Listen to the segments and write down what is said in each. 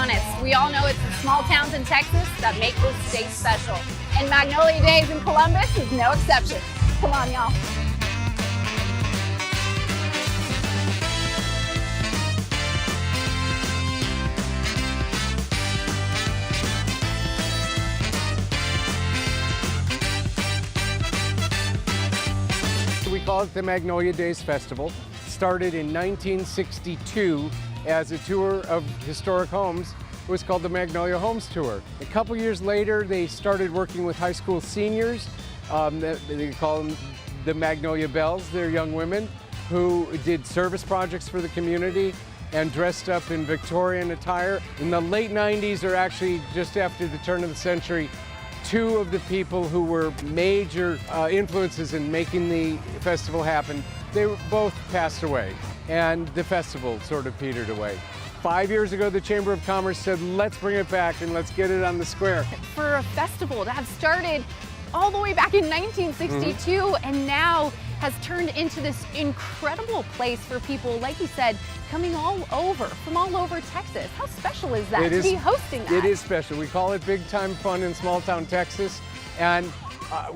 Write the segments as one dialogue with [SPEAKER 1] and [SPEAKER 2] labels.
[SPEAKER 1] honest, we all know it's the small towns in Texas that make this state special. And Magnolia Days in Columbus is no exception. Come on, y'all.
[SPEAKER 2] We call it the Magnolia Days Festival. It started in 1962 as a tour of historic homes. It was called the Magnolia Homes Tour. A couple years later, they started working with high school seniors. They call them the Magnolia Belles. They're young women who did service projects for the community and dressed up in Victorian attire. In the late 90s, or actually just after the turn of the century, two of the people who were major influences in making the festival happen, they both passed away, and the festival sort of petered away. 5 years ago, the Chamber of Commerce said, let's bring it back and let's get it on the square.
[SPEAKER 1] For a festival to have started all the way back in 1962 and now has turned into this incredible place for people, like you said, coming all over, from all over Texas. How special is that to be hosting that?
[SPEAKER 2] It is special. We call it big time fun in small town Texas. And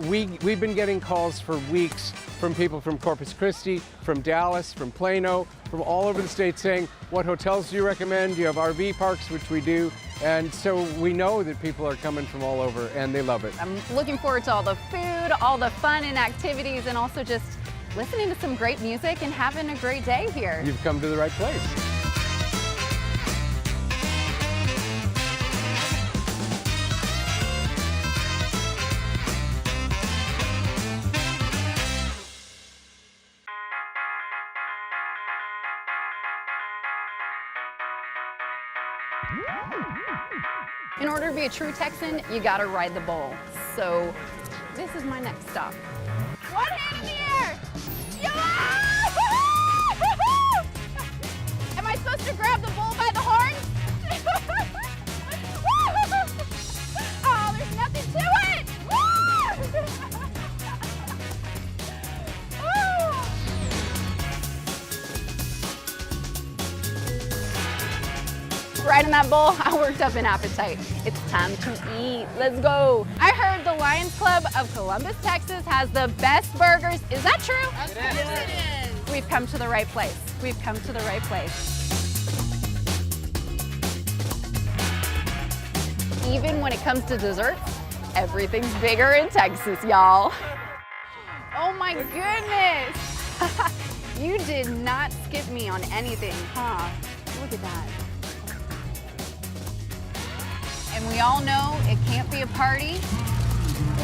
[SPEAKER 2] we've been getting calls for weeks from people from Corpus Christi, from Dallas, from Plano, from all over the state saying, what hotels do you recommend? Do you have RV parks, which we do? And so we know that people are coming from all over and they love it.
[SPEAKER 1] I'm looking forward to all the food, all the fun and activities, and also just listening to some great music and having a great day here.
[SPEAKER 2] You've come to the right place.
[SPEAKER 1] In order to be a true Texan, you gotta ride the bull. So this is my next stop. What in here? Am I supposed to grab the bull by the horns? Oh, there's nothing to it! Riding that bull, I worked up an appetite. It's time to eat. Let's go. I heard the Lions Club of Columbus, Texas has the best burgers. Is that true?
[SPEAKER 3] Yes, it is.
[SPEAKER 1] We've come to the right place. We've come to the right place. Even when it comes to desserts, everything's bigger in Texas, y'all. Oh my goodness. You did not skip me on anything, huh? Look at that. And we all know it can't be a party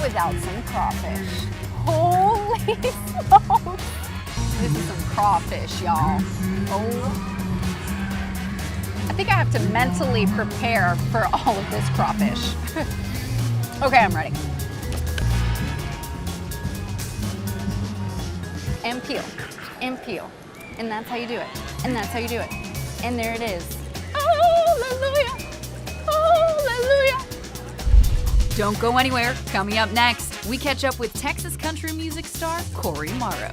[SPEAKER 1] without some crawfish. Holy smokes! This is some crawfish, y'all. Oh. I think I have to mentally prepare for all of this crawfish. Okay, I'm ready. And peel, and peel. And that's how you do it. And that's how you do it. And there it is. Hallelujah! Hallelujah!
[SPEAKER 3] Don't go anywhere. Coming up next, we catch up with Texas country music star Corey Morrow.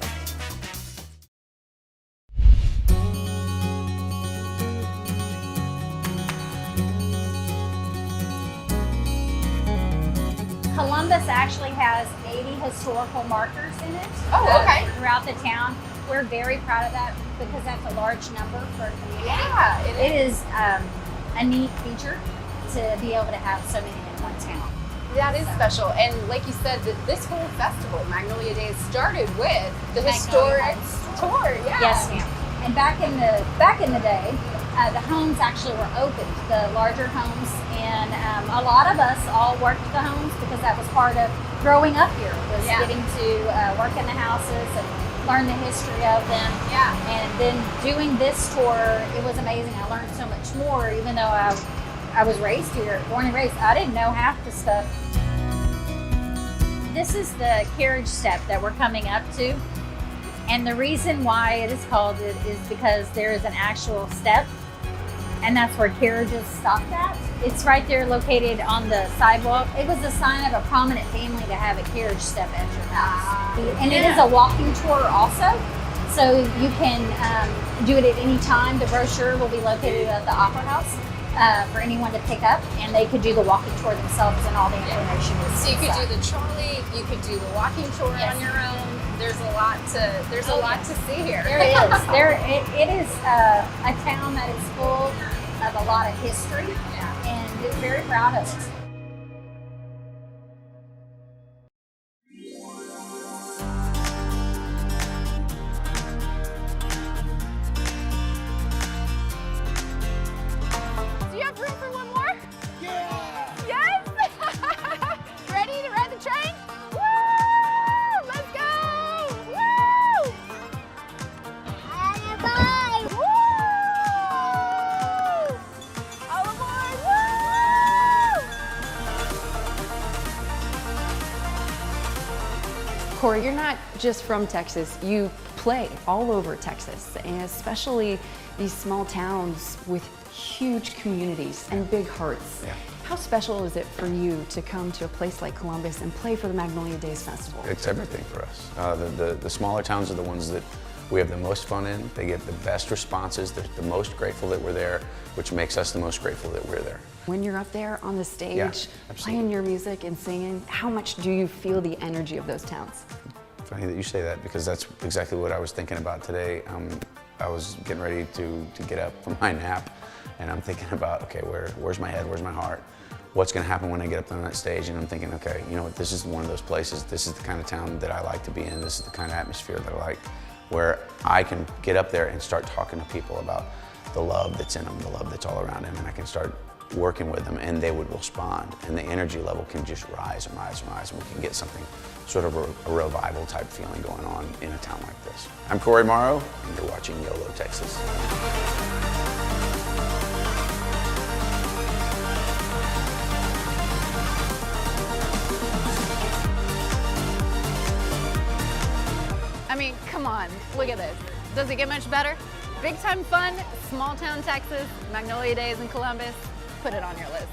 [SPEAKER 4] Columbus actually has 80 historical markers in it.
[SPEAKER 1] Oh, okay.
[SPEAKER 4] Throughout the town. We're very proud of that because that's a large number for a community.
[SPEAKER 1] Yeah,
[SPEAKER 4] it is a neat feature to be able to have so many in one town.
[SPEAKER 1] That is special. And like you said, this whole festival, Magnolia Days, started with the historic tour. Yeah.
[SPEAKER 4] Yes, ma'am. And back in the day, the homes actually were opened, the larger homes, and a lot of us all worked the homes because that was part of growing up here, was getting to work in the houses and learn the history of them.
[SPEAKER 1] Yeah.
[SPEAKER 4] And then doing this tour, it was amazing. I learned so much more, even though I was raised here, born and raised. I didn't know half the stuff. This is the carriage step that we're coming up to. And the reason why it is called it is because there is an actual step, and that's where carriages stopped at. It's right there located on the sidewalk. It was a sign of a prominent family to have a carriage step at your house. And it is a walking tour also, so you can do it at any time. The brochure will be located at the Opera House for anyone to pick up, and they could do the walking tour themselves, and all the information is
[SPEAKER 1] So you could
[SPEAKER 4] inside.
[SPEAKER 1] do the trolley, you could do the walking tour
[SPEAKER 4] Yes.
[SPEAKER 1] on your own. There's a lot to see here.
[SPEAKER 4] There is. It is a town that is full of a lot of history, and is very proud of it.
[SPEAKER 1] Do you have room for one more? Yeah! Yes? Ready to ride the train? Woo! Let's go! Woo! Bye! Woo! All aboard! Woo!
[SPEAKER 5] Corey, you're not just from Texas, you play all over Texas, and especially these small towns with huge communities and big hearts.
[SPEAKER 6] Yeah.
[SPEAKER 5] How special is it for you to come to a place like Columbus and play for the Magnolia Days Festival?
[SPEAKER 6] It's everything for us. The smaller towns are the ones that we have the most fun in. They get the best responses. They're the most grateful that we're there, which makes us the most grateful that we're there.
[SPEAKER 5] When you're up there on the stage,
[SPEAKER 6] Yeah, absolutely.
[SPEAKER 5] playing your music and singing, how much do you feel the energy of those towns?
[SPEAKER 6] Funny that you say that, because that's exactly what I was thinking about today. I was getting ready to get up from my nap, and I'm thinking about, okay, where's my head, where's my heart? What's gonna happen when I get up on that stage? And I'm thinking, okay, you know what, this is one of those places, this is the kind of town that I like to be in, this is the kind of atmosphere that I like, where I can get up there and start talking to people about the love that's in them, the love that's all around them, and I can start working with them, and they would respond, and the energy level can just rise and rise and rise, and we can get something, sort of a revival type feeling going on in a town like this. I'm Corey Morrow, and you're watching YOLO Texas.
[SPEAKER 1] I mean, come on, look at this. Does it get much better? Big time fun, small town Texas, Magnolia Days in Columbus. Put it on your list.